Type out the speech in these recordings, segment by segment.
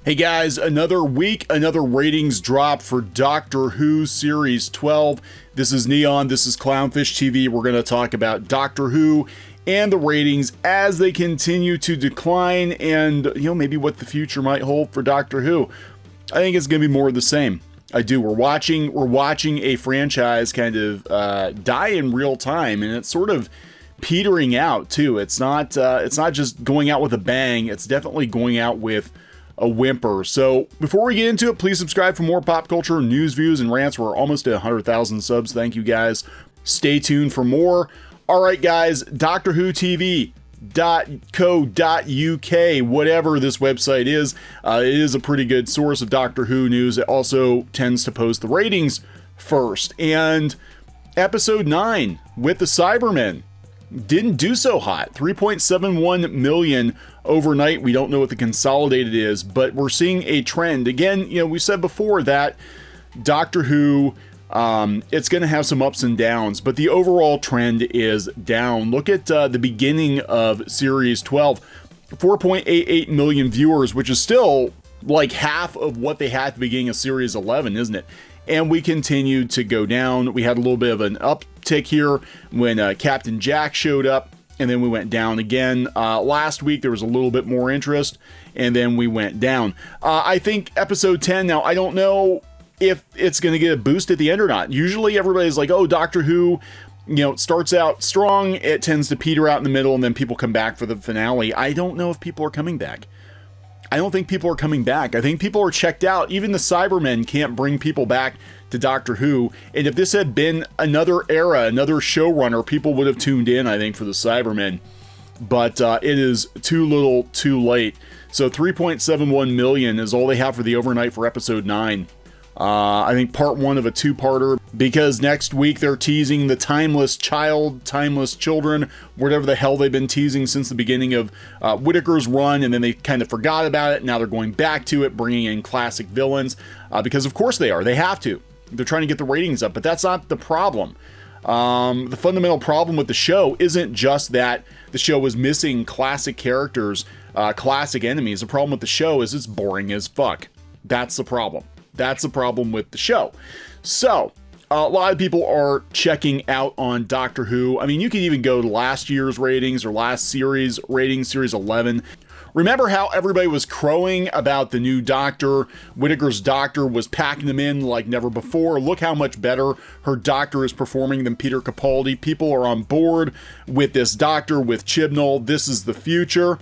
Hey guys, another week, another ratings drop for Doctor Who Series 12. This is Kneon, this is CLOWNFISH TV. We're going to talk about Doctor Who and the ratings as they continue to decline and, maybe what the future might hold for Doctor Who. I think it's going to be more of the same. I do. We're watching a franchise kind of die in real time, and it's sort of petering out too. It's not just going out with a bang. It's definitely going out with a whimper. So before we get into it, please subscribe for more pop culture news, views, and rants. We're almost at 100,000 subs. Thank you guys. Stay tuned for more. All right, guys, Doctor Who TV.co.uk, whatever this website is, it is a pretty good source of Doctor Who news. It also tends to post the ratings first. And episode 9 with the Cybermen didn't do so hot. 3.71 million overnight. We don't know what the consolidated is, but we're seeing a trend. Again, we said before that Doctor Who, it's going to have some ups and downs, but the overall trend is down. Look at the beginning of Series 12. 4.88 million viewers, which is still like half of what they had at the beginning of Series 11, isn't it? And we continued to go down. We had a little bit of an uptick here when Captain Jack showed up, and then we went down again. Last week, there was a little bit more interest, and then we went down. I think episode 10, now, I don't know if it's going to get a boost at the end or not. Usually, everybody's like, oh, Doctor Who, it starts out strong, it tends to peter out in the middle, and then people come back for the finale. I don't know if people are coming back. I don't think people are coming back. I think people are checked out. Even the Cybermen can't bring people back to Doctor Who. And if this had been another era, another showrunner, people would have tuned in, I think, for the Cybermen. But it is too little, too late. So 3.71 million is all they have for the overnight for episode 9. I think part 1 of a 2-parter, because next week they're teasing the Timeless Child, Timeless Children, whatever the hell they've been teasing since the beginning of Whittaker's run, and then they kind of forgot about it. Now they're going back to it, bringing in classic villains, because of course they are. They have to. They're trying to get the ratings up, but that's not the problem. The fundamental problem with the show isn't just that the show was missing classic characters, classic enemies. The problem with the show is it's boring as fuck. That's the problem. That's the problem with the show. So, a lot of people are checking out on Doctor Who. I mean, you can even go to last year's ratings or last series ratings, Series 11. Remember how everybody was crowing about the new Doctor? Whittaker's Doctor was packing them in like never before. Look how much better her Doctor is performing than Peter Capaldi. People are on board with this Doctor, with Chibnall. This is the future.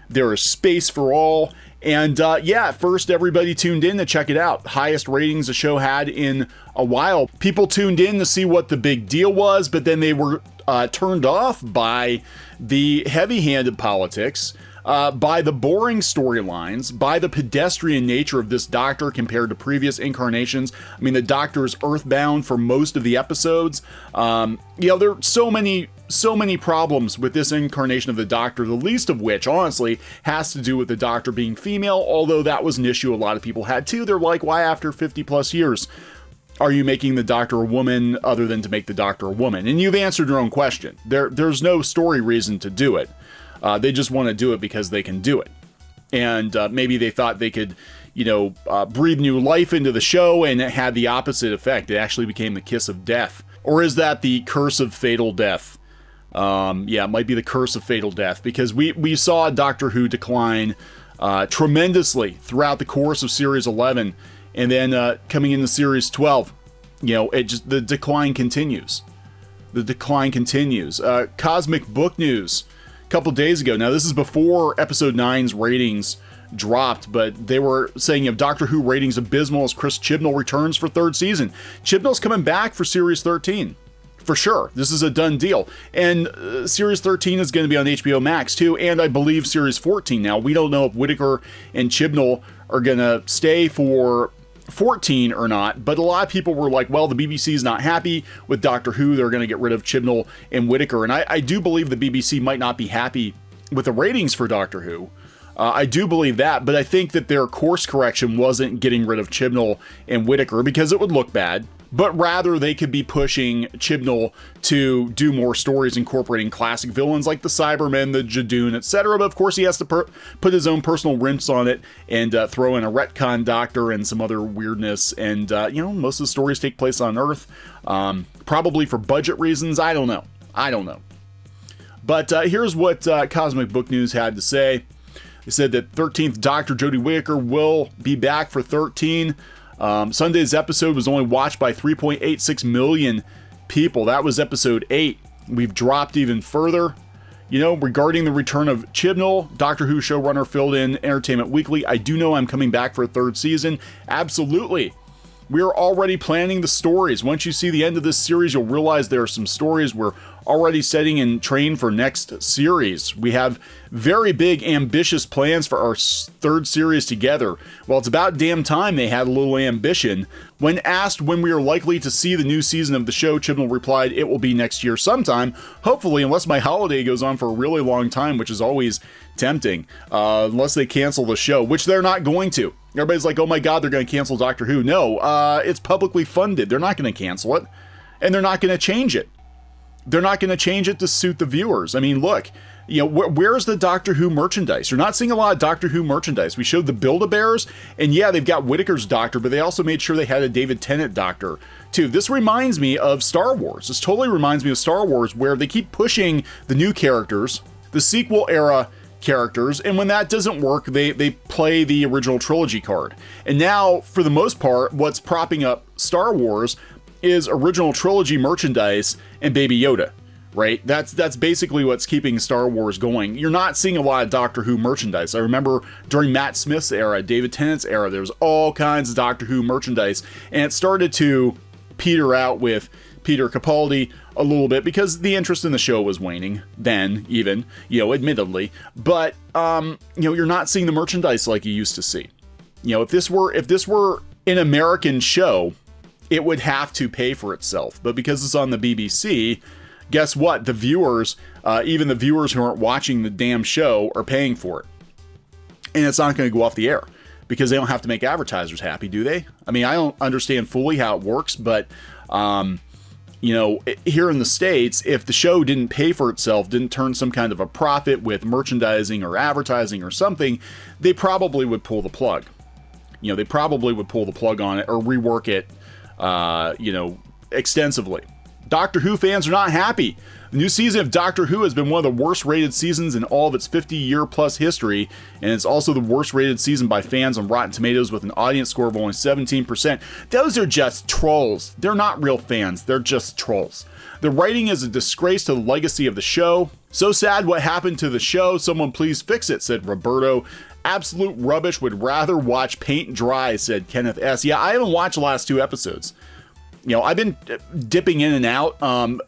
There is space for all. And at first everybody tuned in to check it out. Highest ratings the show had in a while. People tuned in to see what the big deal was, but then they were turned off by the heavy-handed politics, by the boring storylines, by the pedestrian nature of this Doctor compared to previous incarnations. I mean, the Doctor is earthbound for most of the episodes. There are so many problems with this incarnation of the Doctor, the least of which, honestly, has to do with the Doctor being female, although that was an issue a lot of people had too. They're like, why after 50 plus years are you making the Doctor a woman other than to make the Doctor a woman? And you've answered your own question. There's no story reason to do it. They just want to do it because they can do it. And maybe they thought they could, breathe new life into the show, and it had the opposite effect. It actually became the kiss of death. Or is that the curse of fatal death? It might be the curse of fatal death, because we saw Doctor Who decline tremendously throughout the course of Series 11, and then coming into Series 12, the decline continues. The decline continues. Cosmic Book News a couple days ago. Now, this is before Episode 9's ratings dropped, but they were saying if Doctor Who ratings abysmal as Chris Chibnall returns for 3rd season. Chibnall's coming back for Series 13. For sure. This is a done deal. And Series 13 is going to be on HBO Max too, and I believe Series 14 now. We don't know if Whittaker and Chibnall are going to stay for 14 or not, but a lot of people were like, well, the BBC is not happy with Doctor Who. They're going to get rid of Chibnall and Whittaker. And I do believe the BBC might not be happy with the ratings for Doctor Who. I do believe that, but I think that their course correction wasn't getting rid of Chibnall and Whittaker, because it would look bad. but rather they could be pushing Chibnall to do more stories incorporating classic villains like the Cybermen, the Jadoon, etc. But of course he has to put his own personal rinse on it and throw in a retcon doctor and some other weirdness. And, most of the stories take place on Earth, probably for budget reasons. I don't know. But here's what Cosmic Book News had to say. They said that 13th Doctor Jodie Whittaker will be back for 13. Sunday's episode was only watched by 3.86 million people. That was episode 8. We've dropped even further. Regarding the return of Chibnall, Doctor Who showrunner filled in Entertainment Weekly. I do know I'm coming back for a 3rd season. Absolutely. We are already planning the stories. Once you see the end of this series, you'll realize there are some stories we're already setting in train for next series. We have very big, ambitious plans for our 3rd series together. Well, it's about damn time they had a little ambition. When asked when we are likely to see the new season of the show, Chibnall replied, "It will be next year sometime, hopefully, unless my holiday goes on for a really long time," which is always tempting, unless they cancel the show, which they're not going to. Everybody's like, oh my god, they're going to cancel Doctor Who. No, it's publicly funded. They're not going to cancel it, and they're not going to change it. They're not going to change it to suit the viewers. I mean, look, where's the Doctor Who merchandise? You're not seeing a lot of Doctor Who merchandise. We showed the Build-A-Bears, and yeah, they've got Whittaker's Doctor, but they also made sure they had a David Tennant Doctor, too. This reminds me of Star Wars. This totally reminds me of Star Wars, where they keep pushing the new characters, the sequel era characters, and when that doesn't work, they play the original trilogy card. And now, for the most part, what's propping up Star Wars is original trilogy merchandise and Baby Yoda, right? That's basically what's keeping Star Wars going. You're not seeing a lot of Doctor Who merchandise. I remember during Matt Smith's era, David Tennant's era, there was all kinds of Doctor Who merchandise, and it started to peter out with Peter Capaldi a little bit because the interest in the show was waning then, even, admittedly. But you're not seeing the merchandise like you used to see. If this were an American show, it would have to pay for itself. But because it's on the BBC, guess what? The viewers, even the viewers who aren't watching the damn show, are paying for it. And it's not going to go off the air because they don't have to make advertisers happy, do they? I mean, I don't understand fully how it works, but here in the States, if the show didn't pay for itself, didn't turn some kind of a profit with merchandising or advertising or something, they probably would pull the plug. They probably would pull the plug on it or rework it, extensively. Doctor Who fans are not happy. The new season of Doctor Who has been one of the worst rated seasons in all of its 50-year plus history, and it's also the worst rated season by fans on Rotten Tomatoes with an audience score of only 17%. Those are just trolls. They're not real fans. They're just trolls. The writing is a disgrace to the legacy of the show. So sad what happened to the show. Someone please fix it, said Roberto. Absolute rubbish. Would rather watch paint dry, said Kenneth S. Yeah, I haven't watched the last 2 episodes. I've been dipping in and out.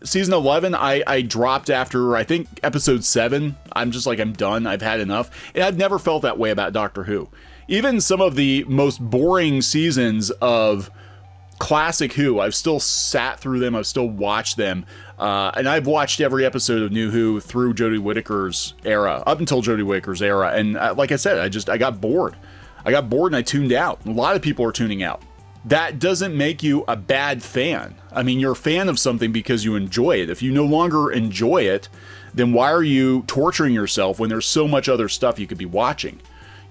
Season 11, I dropped after, I think, episode 7. I'm just like, I'm done. I've had enough. And I've never felt that way about Doctor Who. Even some of the most boring seasons of classic Who, I've still sat through them. I've still watched them. And I've watched every episode of New Who through Jodie Whittaker's era, up until Jodie Whittaker's era. And like I said, I got bored. I got bored and I tuned out. A lot of people are tuning out. That doesn't make you a bad fan. I mean, you're a fan of something because you enjoy it. If you no longer enjoy it, then why are you torturing yourself when there's so much other stuff you could be watching?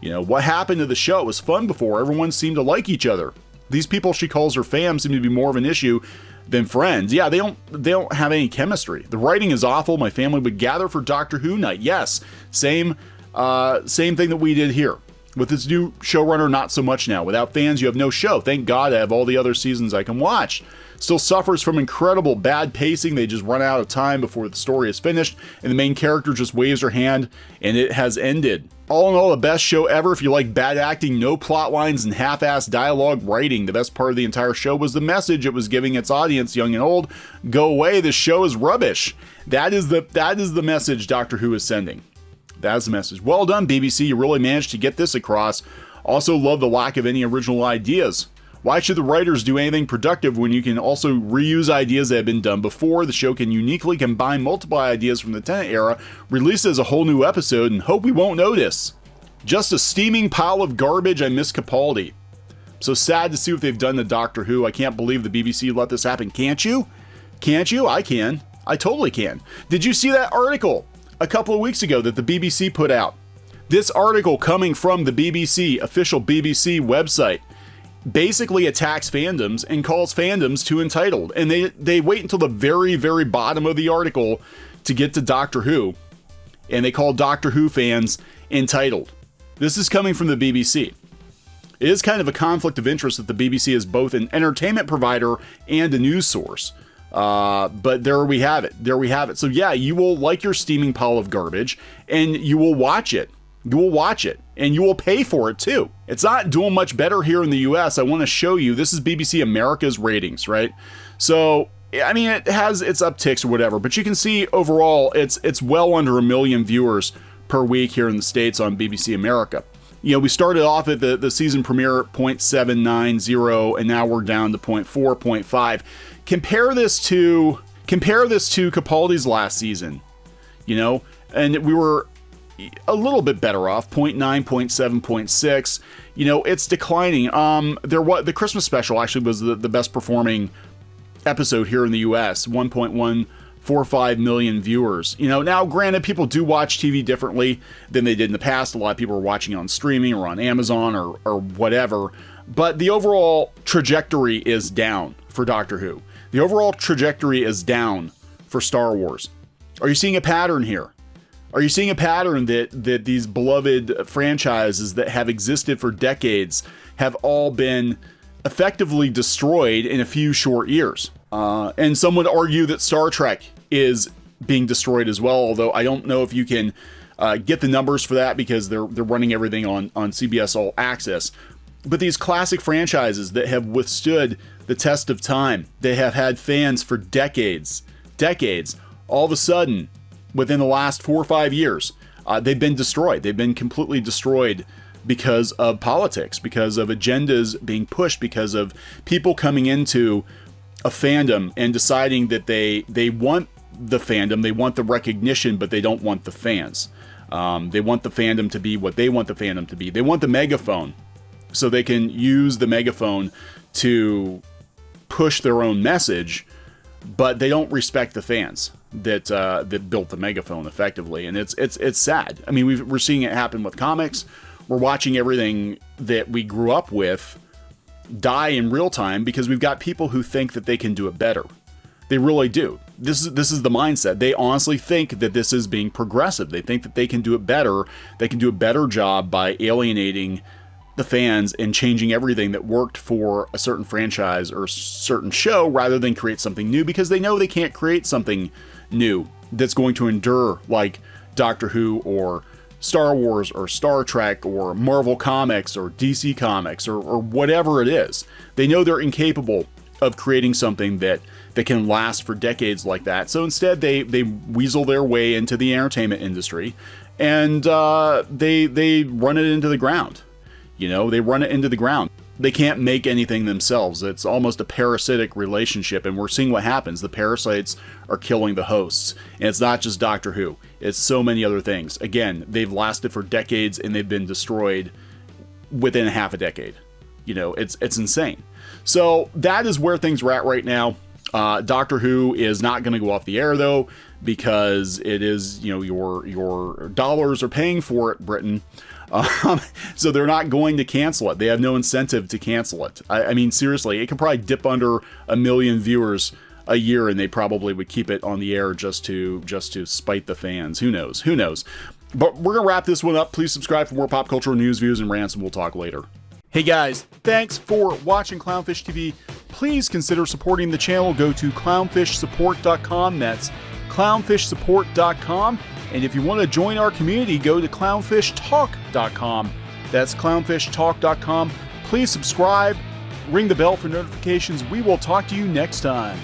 What happened to the show? It was fun before. Everyone seemed to like each other. These people she calls her fam seem to be more of an issue than friends. Yeah, they don't have any chemistry. The writing is awful. My family would gather for Doctor Who night. Yes, same thing that we did here. With this new showrunner, not so much now. Without fans, you have no show. Thank God I have all the other seasons I can watch. Still suffers from incredible bad pacing. They just run out of time before the story is finished, and the main character just waves her hand, and it has ended. All in all, the best show ever. If you like bad acting, no plot lines, and half-assed dialogue writing, the best part of the entire show was the message it was giving its audience, young and old. Go away, this show is rubbish. That is the message Doctor Who is sending. That's the message. Well done, BBC. You really managed to get this across. Also love the lack of any original ideas. Why should the writers do anything productive when you can also reuse ideas that have been done before? The show can uniquely combine multiple ideas from the Tennant era, release it as a whole new episode, and hope we won't notice. Just a steaming pile of garbage. I miss Capaldi. So sad to see what they've done to Doctor Who. I can't believe the BBC let this happen. Can't you? Can't you? I can. I totally can. Did you see that article a couple of weeks ago that the BBC put out? This article coming from the BBC, official BBC website, basically attacks fandoms and calls fandoms too entitled. And they wait until the very, very bottom of the article to get to Doctor Who. And they call Doctor Who fans entitled. This is coming from the BBC. It is kind of a conflict of interest that the BBC is both an entertainment provider and a news source. But there we have it. There we have it. So yeah, you will like your steaming pile of garbage and you will watch it. You will watch it and you will pay for it too. It's not doing much better here in the US. I want to show you, this is BBC America's ratings, right? So, I mean, it has its upticks or whatever, but you can see overall it's well under 1 million viewers per week here in the States on BBC America. You know, we started off at the season premiere at 0.790 and now we're down to 0.4, 0.5. Compare this to Capaldi's last season, you know, and we were a little bit better off, 0.9, 0.7, 0.6. You know, it's declining. The Christmas special actually was the best performing episode here in the US, 1.145 million viewers. You know, now granted, people do watch TV differently than they did in the past. A lot of people are watching on streaming or on Amazon or whatever, but the overall trajectory is down for Doctor Who. The overall trajectory is down for Star Wars. Are you seeing a pattern here? Are you seeing a pattern that these beloved franchises that have existed for decades have all been effectively destroyed in a few short years? And some would argue that Star Trek is being destroyed as well, although I don't know if you can get the numbers for that because they're running everything on CBS All Access. But these classic franchises that have withstood the test of time, they have had fans for decades, all of a sudden, within the last 4 or 5 years, they've been destroyed. They've been completely destroyed because of politics, because of agendas being pushed, because of people coming into a fandom and deciding that they want the fandom, they want the recognition, but they don't want the fans. They want the fandom to be what they want the fandom to be. They want the megaphone so they can use the megaphone to push their own message, but they don't respect the fans that built the megaphone effectively, and it's sad. I mean, we're seeing it happen with comics. We're watching everything that we grew up with die in real time because we've got people who think that they can do it better. They really do. This is the mindset. They honestly think that this is being progressive. They think that they can do it better. They can do a better job by alienating the fans and changing everything that worked for a certain franchise or certain show rather than create something new, because they know they can't create something new that's going to endure like Doctor Who or Star Wars or Star Trek or Marvel Comics or DC Comics or whatever it is. They know they're incapable of creating something that can last for decades like that. So instead they weasel their way into the entertainment industry and they run it into the ground. You know, they run it into the ground. They can't make anything themselves. It's almost a parasitic relationship, and we're seeing what happens. The parasites are killing the hosts. And it's not just Doctor Who. It's so many other things. Again, they've lasted for decades, and they've been destroyed within half a decade. You know, it's insane. So that is where things are at right now. Doctor Who is not going to go off the air, though, because it is, you know, your dollars are paying for it, Britain. So they're not going to cancel it. They have no incentive to cancel it. I mean, seriously, it could probably dip under 1 million viewers a year, and they probably would keep it on the air just to spite the fans. Who knows? Who knows? But we're gonna wrap this one up. Please subscribe for more pop cultural news, views, and rants, and we'll talk later. Hey guys, thanks for watching Clownfish TV. Please consider supporting the channel. Go to clownfishsupport.com. That's clownfishsupport.com. And if you want to join our community, go to clownfishtalk.com. That's clownfishtalk.com. Please subscribe, ring the bell for notifications. We will talk to you next time.